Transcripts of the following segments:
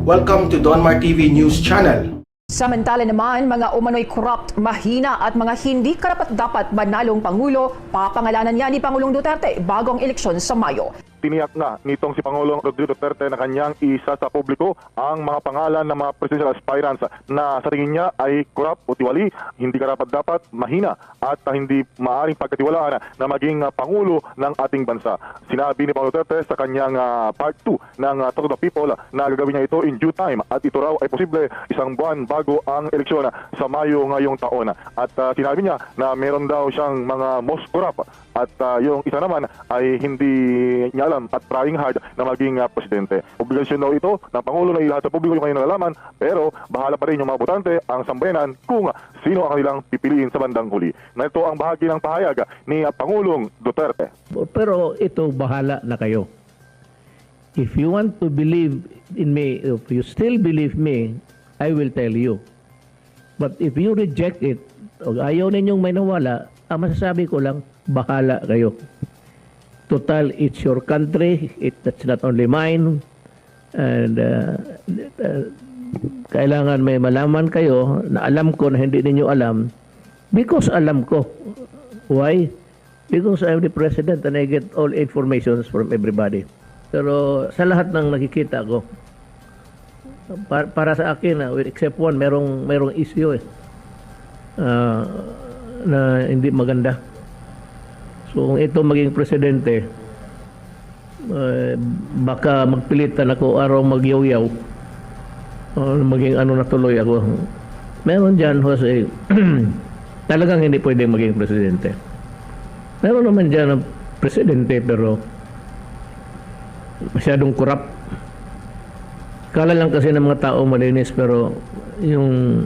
Welcome to Donmar TV News Channel. Samantala naman, mga umano'y corrupt, mahina at mga hindi karapat-dapat manalong Pangulo, papangalanan niya ni Pangulong Duterte bagong eleksyon sa Mayo. Tiniyak na nitong si Pangulong Rodrigo Duterte na kanyang isa sa publiko ang mga pangalan ng mga presidential aspirants na sa tingin niya ay corrupt o tiwali, hindi karapat-dapat, mahina at hindi maaaring pagkatiwalaan na maging Pangulo ng ating bansa. Sinabi ni Pangulong Duterte sa kanyang part 2 ng Talk to the People na gagawin niya ito in due time at ito raw ay posible isang buwan bago ang eleksyon sa Mayo ngayong taon. At sinabi niya na meron daw siyang mga most corrupt at yung isa naman ay hindi niya alam at trying hard na maging presidente. Obligasyon daw ito ng Pangulo na ilahat sa publiko yung kanyang nalalaman, pero bahala pa rin yung mga botante, ang sambayanan, kung sino ang kanilang pipiliin sa bandang huli. Na ito ang bahagi ng pahayag ni Pangulong Duterte. Pero ito, bahala na kayo. If you want to believe in me, if you still believe me, I will tell you. But if you reject it, o ayaw ninyong may nawala, ang masasabi ko lang, bahala kayo. Total, it's your country. That's not only mine. And kailangan may malaman kayo na alam ko na hindi ninyo alam because alam ko. Why? Because I'm the president and I get all informations from everybody. Pero sa lahat ng nakikita ko, para sa akin, except one, merong issue na hindi maganda. So kung ito maging presidente, baka magpilitan ako araw magyaw-yaw o maging ano na tuloy ako. Meron dyan, Jose, talagang hindi pwedeng maging presidente. Meron naman dyan ang presidente pero masyadong corrupt. Kala lang kasi ng mga tao malinis pero yung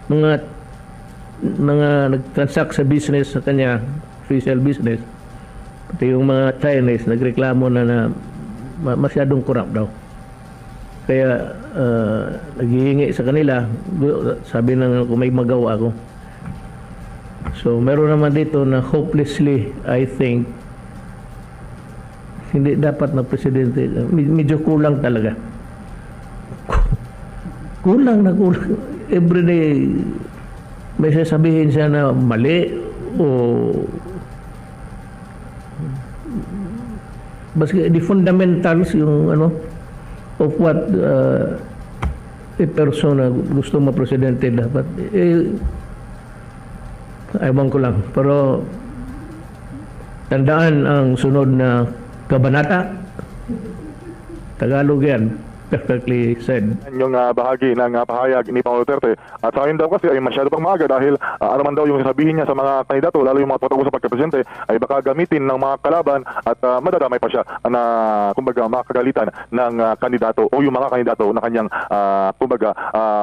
mga nag-transact sa business sa kanya, official business, pati yung mga Chinese nagreklamo na masyadong corrupt daw. Kaya naghihingi sa kanila, sabi na kung may magawa ako. So meron naman dito na hopelessly, I think, hindi dapat na presidente. Medyo kulang talaga. Kulang. Everyday may sasabihin siya na mali o baski the fundamentals yung of what a persona gusto mo presidente dapat ewan ko lang, pero tandaan ang sunod na kabanata, Tagalog yan, perfectly said. Yung bahagi ng pahayag ni Pangulong Duterte. At sa akin daw kasi ay masyado pang maaga dahil ano man daw yung sasabihin niya sa mga kandidato, lalo yung mga patago sa pagkapresidente, ay baka gamitin ng mga kalaban at madadamay pa siya na kumbaga makagalitan ng kandidato o yung mga kandidato na kanyang kumbaga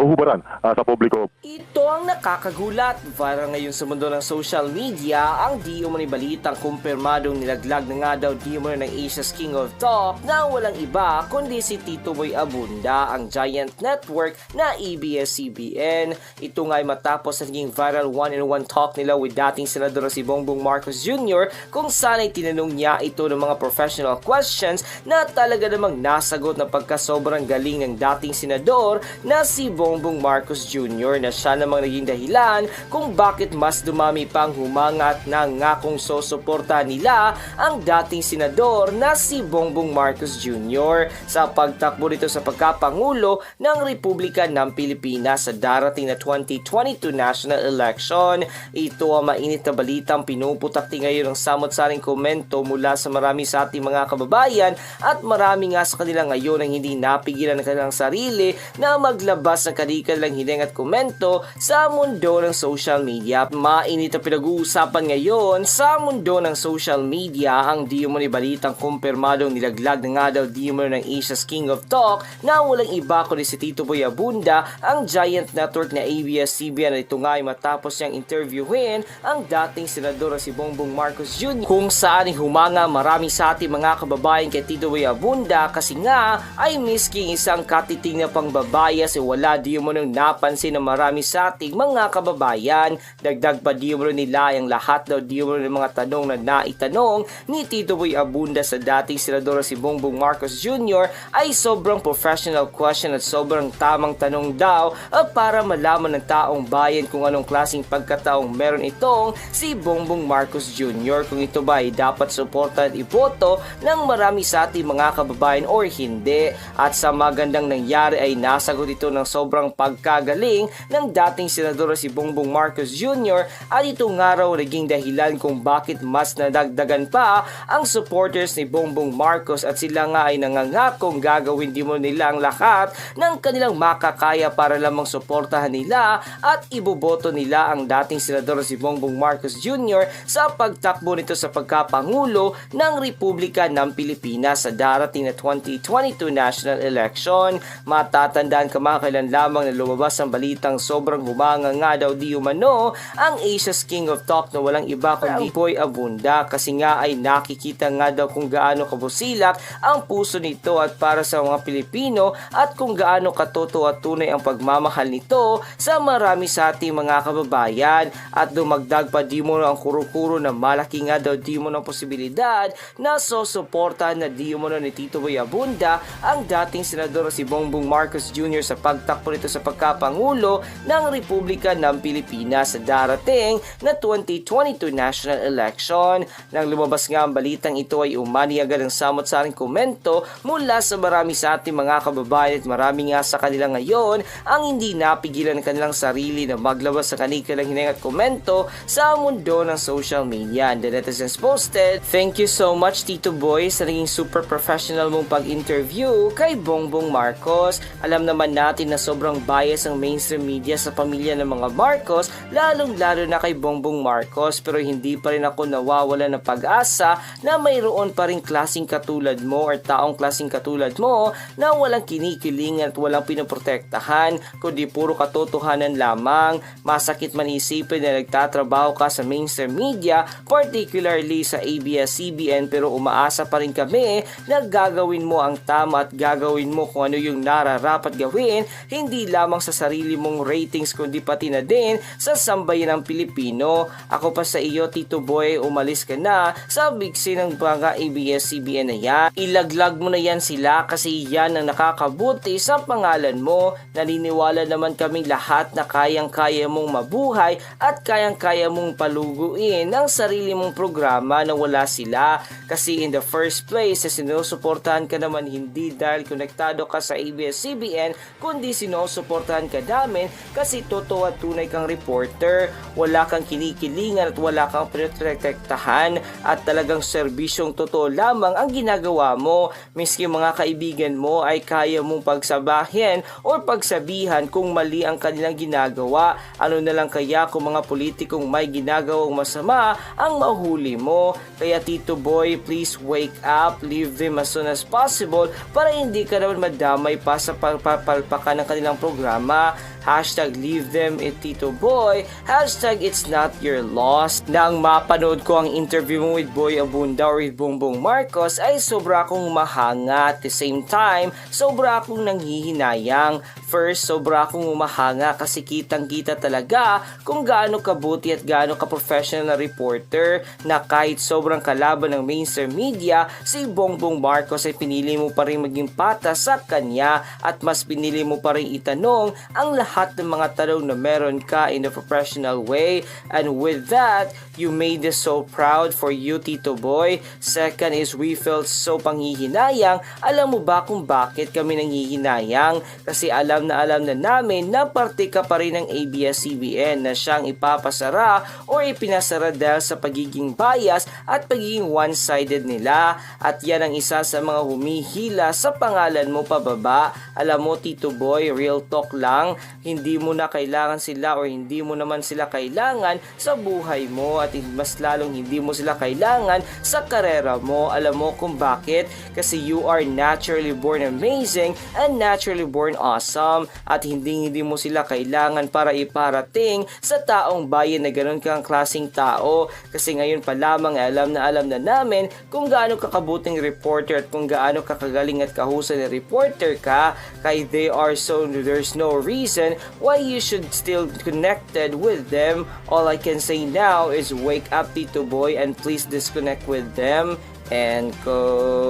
huhubaran sa publiko. Ito ang nakakagulat. Viral ngayon sa mundo ng social media ang di umani balitang kumpirmadong nilaglag na nga daw di umani ng Asia's King of Talk na walang iba kundi si Tito Boy Abunda, ang giant network na ABS-CBN. Ito nga ay matapos na naging viral one-on-one talk nila with dating Senador si Bongbong Marcos Jr. kung saan ay tinanong niya ito ng mga professional questions na talaga namang nasagot na pagkasobrang galing ng dating Senador na si Bongbong Marcos Jr. na siya namang naging dahilan kung bakit mas dumami pang humanga at nangakong sosuportahan nila ang dating Senador na si Bongbong Marcos Jr. sa pagtakbo nito sa pagkapangulo ng Republika ng Pilipinas sa darating na 2022 national election. Ito ang mainit na balitang pinuputakti ngayon ng samot-saring komento mula sa marami sa ating mga kababayan at marami nga sa kanila ngayon ang hindi napigilan ng kanilang sarili na maglabas ng kanilang hiling at komento sa mundo ng social media. Mainit na pinag-uusapan ngayon sa mundo ng social media ang di umani balitang kumpirmadong nilaglag na nga daw di umani ng Asia's King of Talk na walang iba kundi si Tito Boy Abunda, ang giant network na ABS-CBN. Ito nga ay matapos niyang interviewin ang dating senador si Bongbong Marcos Jr. kung saan ay humanga marami sa ating mga kababayan kay Tito Boy Abunda kasi nga ay misking isang katiting na pangbabayas wala di mo nang napansin ng marami sa ating mga kababayan. Dagdag pa di mo nila ang lahat daw di mo ng mga tanong na naitanong ni Tito Boy Abunda sa dating senador si Bongbong Marcos Jr. ay sobrang sobrang professional question at sobrang tamang tanong daw para malaman ng taong bayan kung anong klaseng pagkataong meron itong si Bongbong Marcos Jr. Kung ito ba ay dapat suportahan at iboto ng marami sa ating mga kababayan or hindi. At sa magandang nangyari ay nasagot ito ng sobrang pagkagaling ng dating senador si Bongbong Marcos Jr. at ito nga raw naging dahilan kung bakit mas nadagdagan pa ang supporters ni Bongbong Marcos at sila nga ay nangangakong gagawin din mo nila ang lahat ng kanilang makakaya para lamang suportahan nila at iboboto nila ang dating senador si Bongbong Marcos Jr. sa pagtakbo nito sa pagkapangulo ng Republika ng Pilipinas sa darating na 2022 national election. Matatandaan kamakailan lamang na lumabas ang balitang sobrang humanga nga daw di umano ang Asia's King of Talk na walang iba kundi Boy Abunda kasi nga ay nakikita nga daw kung gaano kabusilak ang puso nito at para sa mga Pilipino at kung gaano katotoo at tunay ang pagmamahal nito sa marami sa ating mga kababayan at dumagdag pa di mo ang kuro-kuro na malaki nga daw di mo ng posibilidad na susuportahan na di mo ni Tito Boy Abunda ang dating senador si Bongbong Marcos Jr. sa pagtakbo nito sa pagkapangulo ng Republika ng Pilipinas sa darating na 2022 national election. Nang lumabas nga ang balitang ito ay umani agad ang samot-saring komento mula sa marami sa ating mga kababayan at marami nga sa kanila ngayon ang hindi napigilan ng kanilang sarili na maglabas sa kanilang hinayang at komento sa mundo ng social media. And the netizens posted, "Thank you so much Tito Boy sa naging super professional mong pag-interview kay Bongbong Marcos. Alam naman natin na sobrang bias ang mainstream media sa pamilya ng mga Marcos, lalong-lalo na kay Bongbong Marcos, pero hindi pa rin ako nawawala ng pag-asa na mayroon pa rin klaseng katulad mo or taong klaseng katulad mo na walang kinikilingan at walang pinoprotektahan kundi puro katotohanan lamang. Masakit man isipin na nagtatrabaho ka sa mainstream media, particularly sa ABS-CBN, pero umaasa pa rin kami na gagawin mo ang tama at gagawin mo kung ano yung nararapat gawin, hindi lamang sa sarili mong ratings kundi pati na din sa sambayan ng Pilipino. Ako pa sa iyo Tito Boy, umalis ka na sa bigsi ng mga ABS-CBN na yan. Ilaglag mo na yan sila kasi yan ang nakakabuti sa pangalan mo. Naniniwala naman kaming lahat na kayang-kaya mong mabuhay at kayang-kaya mong paluguin ang sarili mong programa na wala sila. Kasi in the first place, sinusuportahan ka naman hindi dahil konektado ka sa ABS-CBN, kundi sinusuportahan ka namin kasi totoo at tunay kang reporter. Wala kang kinikilingan at wala kang protektahan at talagang serbisyong totoo lamang ang ginagawa mo. Miski mga kaibigan mo ay kaya mong pagsabahin o pagsabihan kung mali ang kanilang ginagawa. Ano na lang kaya kung mga politikong may ginagawang masama ang mahuli mo. Kaya Tito Boy, please wake up, leave them as soon as possible para hindi ka naman madamay pa sa pagpapalpakan ng kanilang programa. Hashtag leave them Tito Boy, hashtag it's not your loss. Nang mapanood ko ang interview mo with Boy Abunda or with Bongbong Marcos ay sobra akong mahanga. At the same time, sobra akong nanghihinayang. First, sobra akong umahanga kasi kitang-kita talaga kung gaano kabuti at gaano ka-professional na reporter na kahit sobrang kalaban ng mainstream media, si Bongbong Marcos ay pinili mo pa rin maging patas sa kanya at mas pinili mo pa rin itanong ang lahat ng mga tanong na meron ka in a professional way. And with that, you made us so proud for you, Tito Boy. Second is we felt so panghihinayang. Alam mo ba kung bakit kami nanghihinayang? Kasi alam na namin na parte ka pa rin ng ABS-CBN na siyang ipapasara o ipinasara dahil sa pagiging bias at pagiging one-sided nila. At yan ang isa sa mga humihila sa pangalan mo pababa. Alam mo Tito Boy, real talk lang, hindi mo na kailangan sila o hindi mo naman sila kailangan sa buhay mo at mas lalong hindi mo sila kailangan sa karera mo. Alam mo kung bakit? Kasi you are naturally born amazing and naturally born awesome at hindi mo sila kailangan para iparating sa taong bayan na ganoon kang klaseng tao. Kasi ngayon pa lamang alam na namin kung gaano kakabuting reporter at kung gaano kakagaling at kahusay na reporter ka. Kaya there's no reason why you should still connected with them. All I can say now is wake up Tito Boy and please disconnect with them. And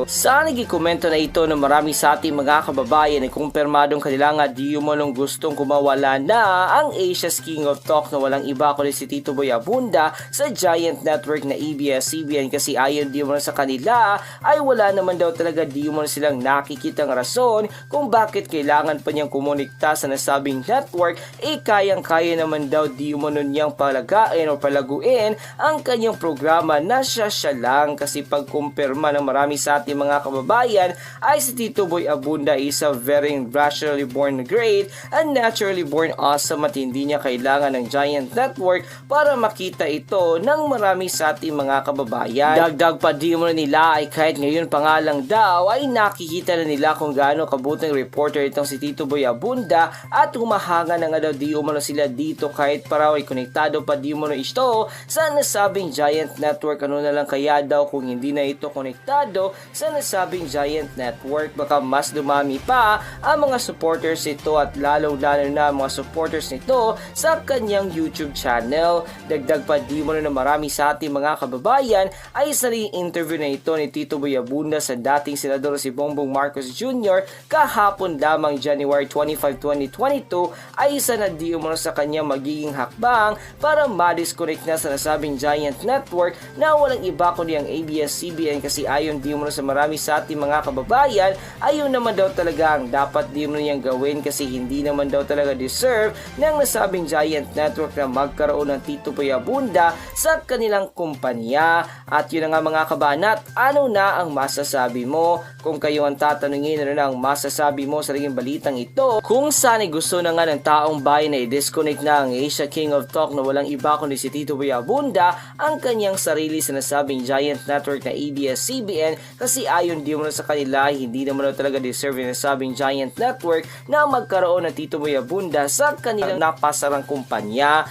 sa naging-komento na ito ng marami sa ating mga kababayan ay kumpirmadong kanila nga di umanong gustong kumawala na ang Asia's King of Talk na walang iba kundi si Tito Boy Abunda sa giant network na ABS-CBN kasi ayon di umano sa kanila ay wala naman daw talaga di umano silang nakikitang rason kung bakit kailangan pa niyang kumonikta sa nasabing network kayang-kaya naman daw di umano niyang palagain o palaguin ang kanyang programa na siya lang kasi pagkumpirma ng marami sa ating mga kababayan ay si Tito Boy Abunda is a very naturally born great and naturally born awesome at hindi niya kailangan ng giant network para makita ito ng marami sa ating mga kababayan. Dagdag pa di mo nila ay kahit ngayon pa nga lang daw ay nakikita na nila kung gaano kabuting reporter itong si Tito Boy Abunda at humahanga na nga daw di umano sila dito kahit paraw ay konektado pa di umano ito sa nasabing giant network. Ano na lang kaya daw kung hindi na ito konektado sa nasabing giant network, baka mas dumami pa ang mga supporters nito at lalo na mga supporters nito sa kanyang YouTube channel. Dagdag pa di mo na marami sa ating mga kababayan ay isa rin interview na ito ni Tito Boy Abunda sa dating senador si Bongbong Marcos Jr. kahapon lamang January 25, 2022 ay isa na di umano sa kanyang magiging hakbang para ma-disconnect na sa nasabing giant network na walang iba kundi ang ABS-CBN kasi ayon di umano sa marami sa ating mga kababayan ayun naman daw talaga ang dapat di umano niyang gawin kasi hindi naman daw talaga deserve ng nasabing giant network na magkaroon ng Tito Boy Abunda sa kanilang kumpanya. At yun na nga mga kabanat, ano na ang masasabi mo? Kung kayo ang tatanungin, ano na ang masasabi mo sa naging balitang ito? Kung saan gusto na nga ng taong bayan na i-disconnect na ang Asia King of Talk na walang iba kundi si Tito Boy Abunda ang kanyang sarili sa nasabing giant network na ABS-CBN kasi ayon di mo sa kanila hindi naman daw talaga deserve ng nasabing giant network na magkaroon ng Tito Boy Abunda sa kanilang napasarang kumpanya.